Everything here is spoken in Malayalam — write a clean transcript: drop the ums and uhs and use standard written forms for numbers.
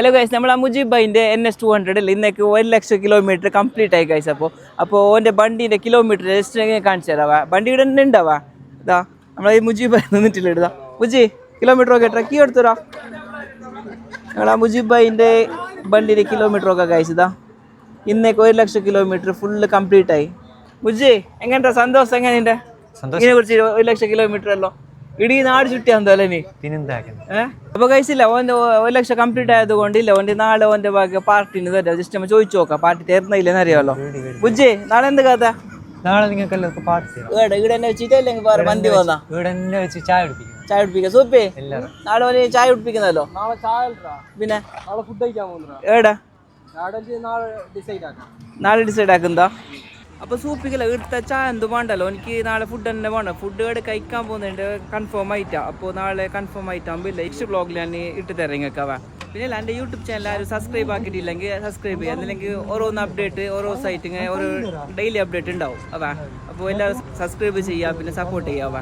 ഹലോ ഗൈസ്, നമ്മൾ മുജീബൈൻ്റെ NS200 അല്ലേ ഇന്നേക്ക് 1,00,000 കിലോമീറ്റർ കംപ്ലീറ്റ് ആയി ഗൈസ്. അപ്പോൾ ഓൻ്റെ വണ്ടീൻ്റെ കിലോമീറ്റർ ജസ്റ്റ് കാണിച്ചു തരാവാ. വണ്ടി ഇവിടെ തന്നെ ഉണ്ടാവാ. ഇതാ നമ്മളെ ഈ മുജീബൈ നിന്നിട്ടില്ല. ഇടുതാ മുജി കിലോമീറ്റർ ഒക്കെ ട്രക്കി എടുത്തുരാ. നമ്മളാ മുജീബൈൻ്റെ വണ്ടീൻ്റെ കിലോമീറ്റർ ഒക്കെ ഗൈസ്. ഇതാ ഇന്നേക്ക് 1,00,000 കിലോമീറ്റർ ഫുള്ള് കംപ്ലീറ്റ് ആയി. മുജി എങ്ങനെയാ സന്തോഷം? എങ്ങനെയുണ്ട് ഇതിനെ കുറിച്ച്? 1,00,000 കിലോമീറ്റർ അല്ലോ ഇടീ നാട് ചുറ്റിയാന്തോ അല്ലേ നീ? അപ്പൊ കഴിച്ചില്ല ഓൻ്റെ 1,00,000 കംപ്ലീറ്റ് ആയതുകൊണ്ട് ഇല്ല ഓൻ്റെ നാളെ ഓൻ്റെ ഭാഗ്യ പാർട്ടിന് തരാം. ജസ്റ്റ് നമ്മൾ ചോദിച്ചു നോക്കാം പാർട്ടി തരുന്നില്ലെന്ന് അറിയാമല്ലോ. ബുജ്ജി നാളെ എന്ത് കഥ? നാളെ നിങ്ങൾക്ക് പാർട്ടി ഇവിടെ തന്നെ വെച്ചിട്ടല്ലെങ്കിൽ വേറെ മന്തി വന്നാ വെച്ച് ചായ കുടിപ്പിക്കാം. സൂപ്പേ നാളെ ഓന് ചായ കുടിപ്പിക്കുന്നല്ലോ. പിന്നെ ഫുഡ് കഴിക്കാൻ പോകുന്നത് എവിടെ നാളെ ഡിസൈഡ് ഡിസൈഡ് ആക്കുന്നതാ? അപ്പോൾ സൂപ്പിക്കല്ല ഇവിടുത്തെ ചായ എന്തും വേണ്ടല്ലോ. എനിക്ക് നാളെ ഫുഡ് തന്നെ വേണം. ഫുഡ് ഇവിടെ കഴിക്കാൻ പോകുന്നുണ്ട് കൺഫേം ആയിട്ടാണ്. അപ്പോൾ നാളെ കൺഫേം ആയിട്ടാകുമ്പോൾ ഇല്ല നെക്സ്റ്റ് ബ്ലോഗിൽ ഞാൻ ഇട്ട് തരാം നിങ്ങൾക്ക് അവ. പിന്നെ എൻ്റെ യൂട്യൂബ് ചാനൽ ആരും സബ്സ്ക്രൈബ് ആക്കിയിട്ടില്ലെങ്കിൽ സബ്സ്ക്രൈബ് ചെയ്യുക. അല്ലെങ്കിൽ ഓരോന്ന് അപ്ഡേറ്റ് ഓരോ സൈറ്റിങ് ഓരോ ഡെയിലി അപ്ഡേറ്റ് ഉണ്ടാവും അവ. അപ്പോൾ എല്ലാവരും സബ്സ്ക്രൈബ് ചെയ്യുക, പിന്നെ സപ്പോർട്ട് ചെയ്യുക അവ.